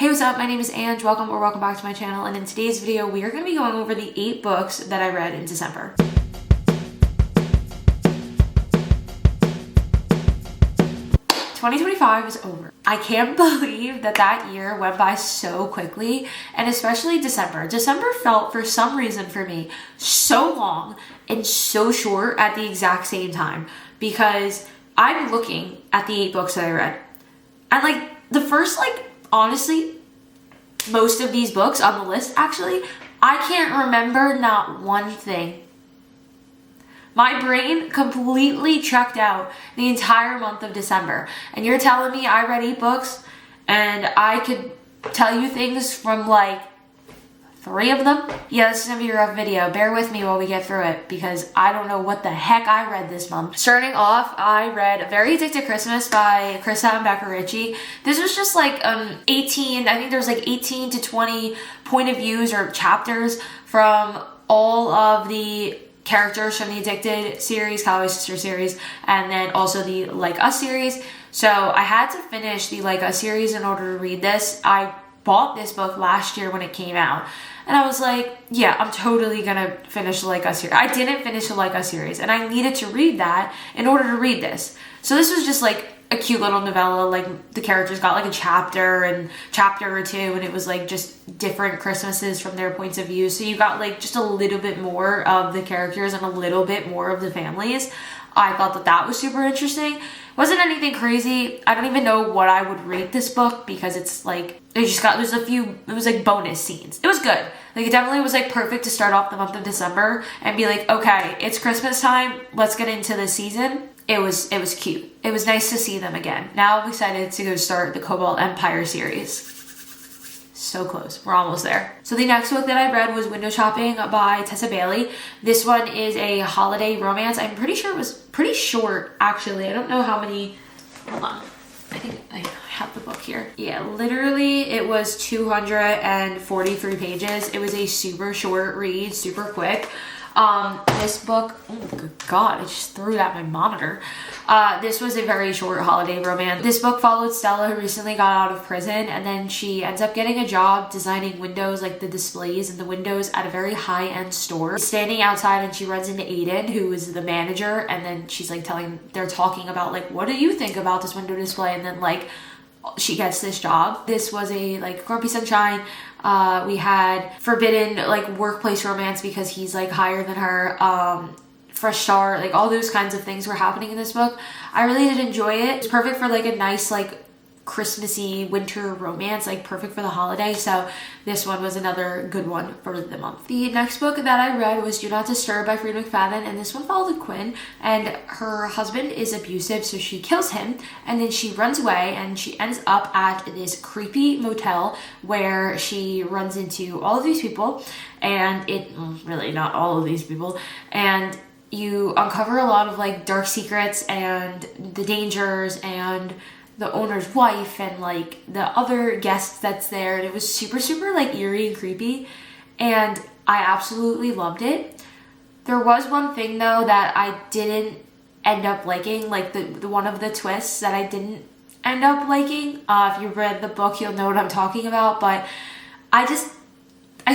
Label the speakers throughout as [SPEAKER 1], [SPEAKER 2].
[SPEAKER 1] What's up? My name is Ange. Welcome back to my channel, and in today's video we are going to be going over the 8 books that I read in December. "2025 is over. I can't believe that year went by so quickly, and especially December. December felt, for some reason for me, so long and so short at the exact same time, because I'm looking at the 8 books that I read. And the first, honestly, most of these books on the list, actually, I can't remember not one thing. My brain completely checked out the entire month of December. And you're telling me I read 8 books and I could tell you things from 3 of them? Yeah, this is gonna be a rough video. Bear with me while we get through it, because I don't know what the heck I read this month. Starting off, I read Very Addicted Christmas by Krista and Becca Ritchie. This was just 18, I think there was 18 to 20 point of views or chapters from all of the characters from the Addicted series, Calloway Sister series, and then also the Like Us series. So I had to finish the Like Us series in order to read this. I bought this book last year when it came out, and I was like, yeah, I'm totally gonna finish the Like Us series. I didn't finish the Like Us series, and I needed to read that in order to read this. So this was just a cute little novella. The characters got a chapter or two, and it was just different Christmases from their points of view. So you got just a little bit more of the characters and a little bit more of the families. I thought that was super interesting. Wasn't anything crazy. I don't even know what I would rate this book, because it's it was bonus scenes. It was good. It definitely was perfect to start off the month of December and be okay, it's Christmas time, let's get into the season. It was cute. It was nice to see them again. Now I'm excited to go start the Cobalt Empire series. So close. We're almost there. So the next book that I read was Window Shopping by Tessa Bailey. This one is a holiday romance. I'm pretty sure it was pretty short, actually. I don't know how many. Hold on. I think I have the book here. Yeah, literally it was 243 pages. It was a super short read, super quick. This book, oh good God, I just threw it at my monitor. This was a very short holiday romance. This book followed Stella, who recently got out of prison, and then she ends up getting a job designing windows, the displays and the windows at a very high-end store. She's standing outside and she runs into Aiden, who is the manager, and then she's they're talking about what do you think about this window display, and then she gets this job. This was a Grumpy Sunshine. We had forbidden workplace romance because he's higher than her. Fresh start, all those kinds of things were happening in this book. I really did enjoy it. It's perfect for a nice Christmassy winter romance, perfect for the holiday. So this one was another good one for the month. The next book that I read was Do Not Disturb by Freida McFadden, and this one followed Quinn, and her husband is abusive, so she kills him, and then she runs away, and she ends up at this creepy motel where she runs into all of these people, and really not all of these people, and you uncover a lot of dark secrets and the dangers and the owner's wife and the other guests that's there, and it was super eerie and creepy, and I absolutely loved it. There was one thing though that I didn't end up liking, the one of the twists that I didn't end up liking. If you read the book, you'll know what I'm talking about, but I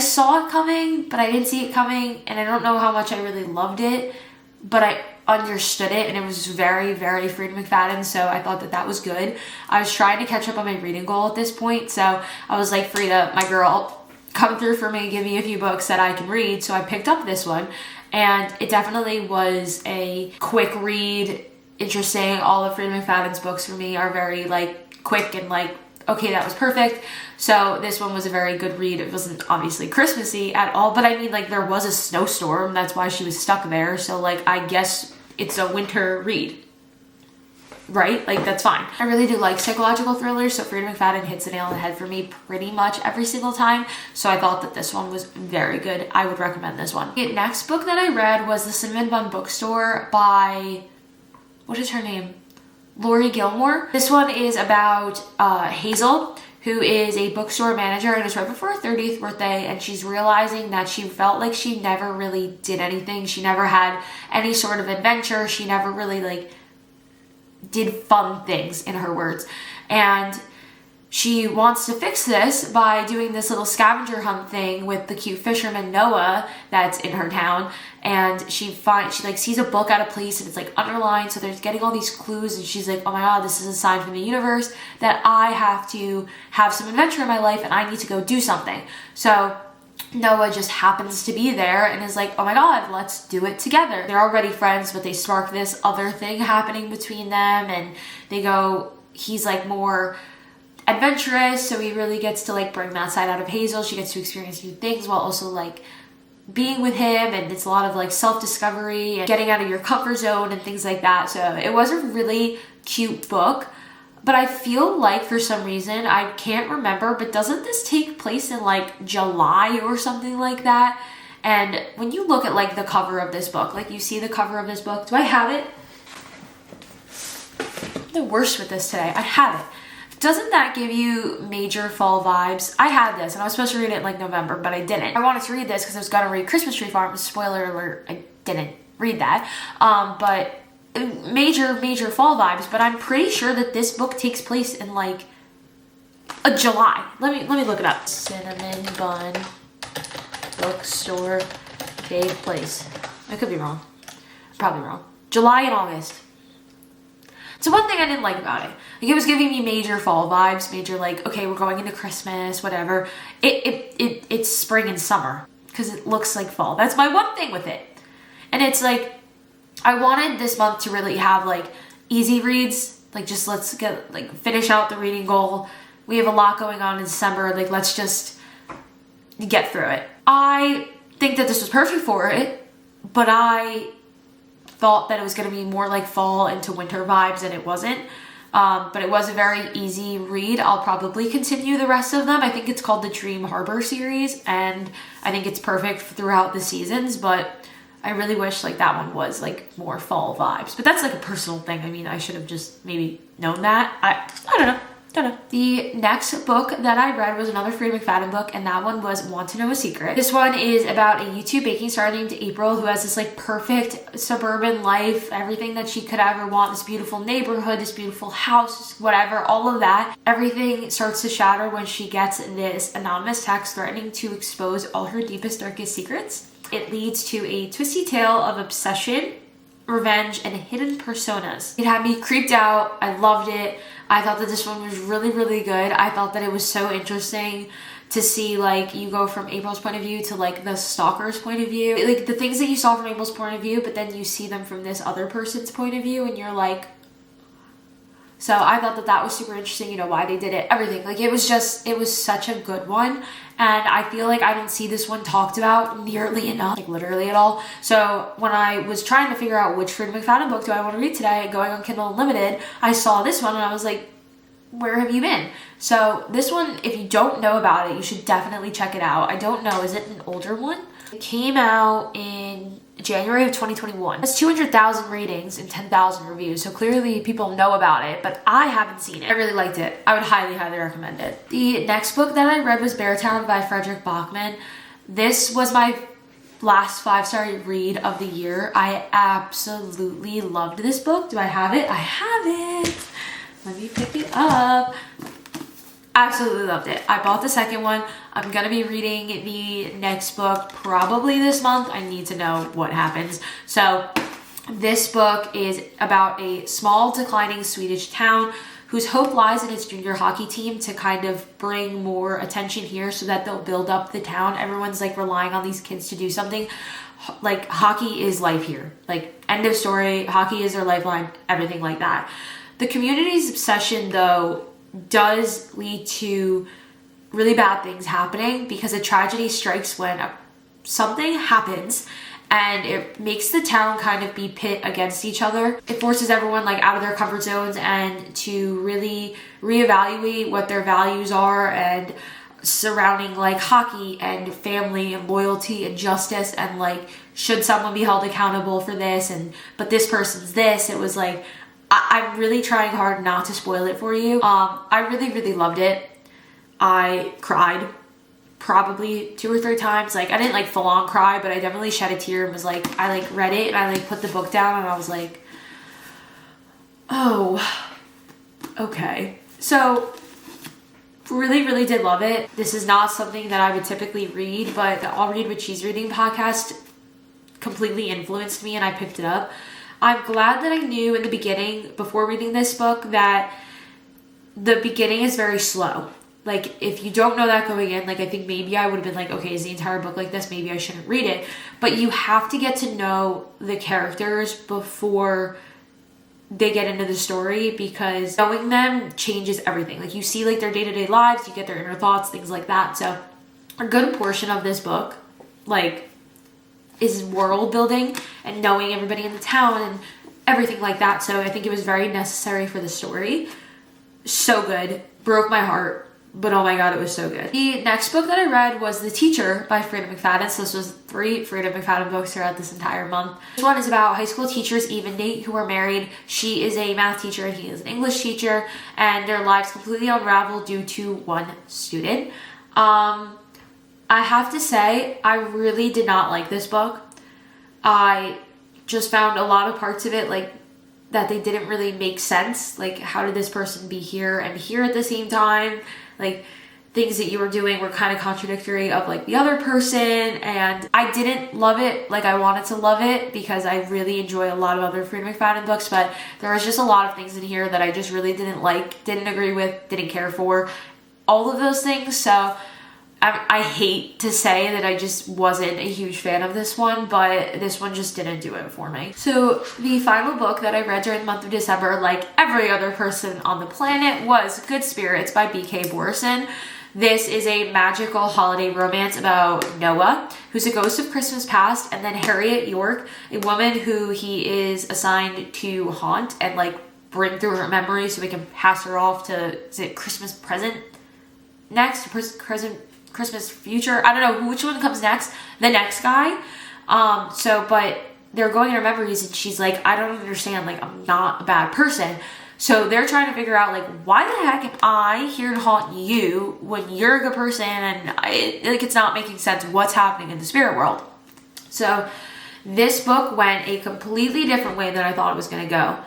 [SPEAKER 1] saw it coming, but I didn't see it coming, and I don't know how much I really loved it, but I understood it, and it was very, very Freida McFadden, so I thought that was good. I was trying to catch up on my reading goal at this point, so I was like, Freida, my girl, come through for me, give me a few books that I can read, so I picked up this one, and it definitely was a quick read, interesting. All of Freida McFadden's books for me are very, quick and, okay, that was perfect. So this one was a very good read. It wasn't obviously Christmassy at all, but I mean, there was a snowstorm. That's why she was stuck there. So, I guess it's a winter read, right? That's fine. I really do like psychological thrillers, so Freida McFadden hits the nail on the head for me pretty much every single time. So I thought that this one was very good. I would recommend this one. The next book that I read was The Cinnamon Bun Bookstore by, what is her name? Lori Gilmore. This one is about Hazel, who is a bookstore manager, and it's right before her 30th birthday, and she's realizing that she felt like she never really did anything. She never had any sort of adventure. She never really did fun things, in her words. And she wants to fix this by doing this little scavenger hunt thing with the cute fisherman Noah that's in her town. And she like sees a book at a place and it's like underlined, so there's getting all these clues, and she's like, oh my god, this is a sign from the universe that I have to have some adventure in my life and I need to go do something. So Noah just happens to be there and is like, oh my god, let's do it together. They're already friends, but they spark this other thing happening between them, and they go, he's like more adventurous, so he really gets to like bring that side out of Hazel. She gets to experience new things while also like being with him, and it's a lot of like self-discovery and getting out of your comfort zone and things like that. So it was a really cute book, but I feel like for some reason, I can't remember, but doesn't this take place in like July or something like that? And when you look at like the cover of this book, like you see the cover of this book, do I have it? I'm the worst with this today. I have it. Doesn't that give you major fall vibes? I had this and I was supposed to read it in like November, but I didn't. I wanted to read this because I was gonna read Christmas Tree Farm. Spoiler alert, I didn't read that. But major fall vibes, but I'm pretty sure that this book takes place in like a July. Let me look it up. Cinnamon Bun Bookstore take place. I could be wrong. I'm probably wrong. July and August. So one thing I didn't like about it, like it was giving me major fall vibes, major like, okay, we're going into Christmas, whatever. It's spring and summer because it looks like fall. That's my one thing with it. And it's like, I wanted this month to really have like easy reads, like just let's get like finish out the reading goal. We have a lot going on in December, like let's just get through it. I think that this was perfect for it, but I thought that it was going to be more like fall into winter vibes, and it wasn't. But it was a very easy read. I'll probably continue the rest of them. I think it's called the Dream Harbor series, and I think it's perfect throughout the seasons, but I really wish like that one was like more fall vibes. But that's like a personal thing. I mean, I should have just maybe known that. I don't know. The next book that I read was another Freida McFadden book, and that one was Want to Know a Secret. This one is about a YouTube baking star named April who has this like perfect suburban life, everything that she could ever want, this beautiful neighborhood, this beautiful house, whatever, all of that. Everything starts to shatter when she gets this anonymous text threatening to expose all her deepest, darkest secrets. It leads to a twisty tale of obsession, revenge, and hidden personas. It had me creeped out. I loved it. I thought that this one was really, really good. I thought that it was so interesting to see like you go from April's point of view to like the stalker's point of view. Like the things that you saw from April's point of view, but then you see them from this other person's point of view and you're like, so I thought that that was super interesting, you know, why they did it, everything. Like it was such a good one. And I feel like I don't see this one talked about nearly enough, like literally at all. So when I was trying to figure out which Freida McFadden book do I want to read today, going on Kindle Unlimited, I saw this one and I was like, where have you been? So this one, if you don't know about it, you should definitely check it out. I don't know, is it an older one? It came out in January of 2021. It has 200,000 ratings and 10,000 reviews, so clearly people know about it, but I haven't seen it. I really liked it. I would highly, highly recommend it. The next book that I read was Beartown by Frederick Bachman. This was my last 5-star read of the year. I absolutely loved this book. Do I have it? I have it. Let me pick it up. Absolutely loved it. I bought the second one. I'm gonna be reading the next book probably this month. I need to know what happens. So this book is about a small declining Swedish town whose hope lies in its junior hockey team to kind of bring more attention here so that they'll build up the town. Everyone's like relying on these kids to do something. Like hockey is life here. Like end of story. Hockey is their lifeline, everything like that. The community's obsession though does lead to really bad things happening because a tragedy strikes when something happens and it makes the town kind of be pit against each other. It forces everyone like out of their comfort zones and to really reevaluate what their values are and surrounding like hockey and family and loyalty and justice and like should someone be held accountable for this and but this person's this. It was like I'm really trying hard not to spoil it for you. I really, really loved it. I cried probably 2 or 3 times. Like I didn't like full on cry, but I definitely shed a tear and was like, I like read it and I like put the book down and I was like, oh, okay. So really did love it. This is not something that I would typically read, but the I'll Read What She's Reading podcast completely influenced me and I picked it up. I'm glad that I knew in the beginning, before reading this book, that the beginning is very slow. Like, if you don't know that going in, like, I think maybe I would have been like, okay, is the entire book like this? Maybe I shouldn't read it. But you have to get to know the characters before they get into the story, because knowing them changes everything. Like, you see, like, their day-to-day lives, you get their inner thoughts, things like that. So a good portion of this book, like, is world building and knowing everybody in the town and everything like that. So I think it was very necessary for the story. So good. Broke my heart. But oh my god, it was so good. The next book that I read was The Teacher by Freida McFadden. So this was 3 Freida McFadden books throughout this entire month. This one is about high school teachers, Eve and Nate, who are married. She is a math teacher and he is an English teacher, and their lives completely unravel due to one student. I have to say, I really did not like this book. I just found a lot of parts of it, like, that they didn't really make sense. Like, how did this person be here and here at the same time? Like, things that you were doing were kind of contradictory of, like, the other person, and I didn't love it like I wanted to love it, because I really enjoy a lot of other Freida McFadden books, but there was just a lot of things in here that I just really didn't like, didn't agree with, didn't care for, all of those things. So I hate to say that I just wasn't a huge fan of this one, but this one just didn't do it for me. So the final book that I read during the month of December, like every other person on the planet, was Good Spirits by B.K. Borison. This is a magical holiday romance about Noah, who's a ghost of Christmas past, and then Harriet York, a woman who he is assigned to haunt and, like, bring through her memories so we can pass her off to, is it Christmas present next? Christmas future? I don't know which one comes next. The next guy. But they're going in her memories and she's like, I don't understand. Like, I'm not a bad person. So they're trying to figure out, like, why the heck am I here to haunt you when you're a good person? And it's not making sense what's happening in the spirit world. So this book went a completely different way than I thought it was going to go,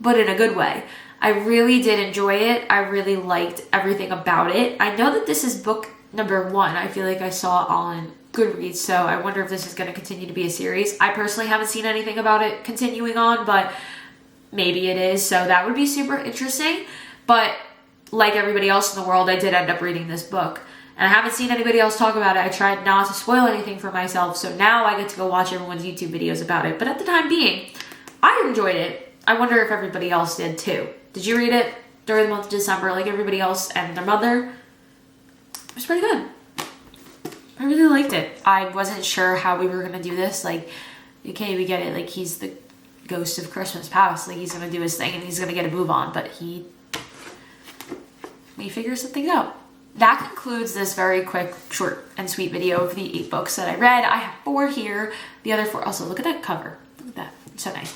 [SPEAKER 1] but in a good way. I really did enjoy it. I really liked everything about it. I know that this is book number 1. I feel like I saw it on Goodreads, so I wonder if this is going to continue to be a series. I personally haven't seen anything about it continuing on, but maybe it is, so that would be super interesting. But like everybody else in the world, I did end up reading this book, and I haven't seen anybody else talk about it. I tried not to spoil anything for myself, so now I get to go watch everyone's YouTube videos about it. But at the time being, I enjoyed it. I wonder if everybody else did too. Did you read it during the month of December like everybody else and their mother? It was pretty good. I really liked it. I wasn't sure how we were going to do this. Like, okay, we get it. Like, he's the ghost of Christmas past. Like, he's going to do his thing and he's going to get a move on. But we figure some things out. That concludes this very quick, short, and sweet video of the 8 books that I read. I have 4 here. The other 4, also, look at that cover. Look at that. It's so nice.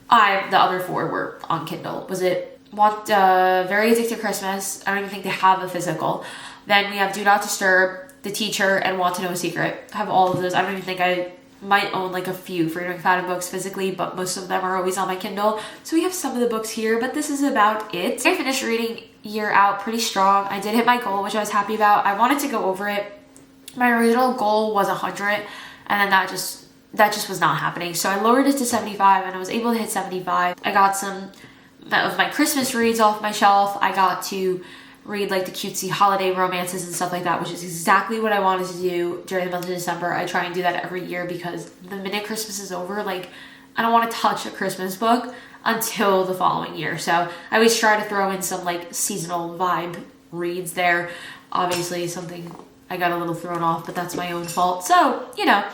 [SPEAKER 1] The other 4 were on Kindle. Was it Very Addicted Christmas? I don't even think they have a physical. Then we have Do Not Disturb, The Teacher, and Want to Know a Secret. I have all of those. I don't even think I might own like a few Freida McFadden books physically, but most of them are always on my Kindle. So we have some of the books here, but this is about it. I finished reading year out pretty strong. I did hit my goal, which I was happy about. I wanted to go over it. My original goal was 100, and then that just was not happening. So I lowered it to 75, and I was able to hit 75. I got some of my Christmas reads off my shelf. I got to read like the cutesy holiday romances and stuff like that, which is exactly what I wanted to do during the month of December. I try and do that every year because the minute Christmas is over, like, I don't want to touch a Christmas book until the following year. So I always try to throw in some like seasonal vibe reads there. Obviously something I got a little thrown off, but that's my own fault. So, you know,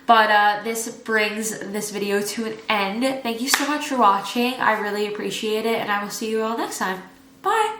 [SPEAKER 1] but this brings this video to an end. Thank you so much for watching. I really appreciate it, and I will see you all next time. Bye!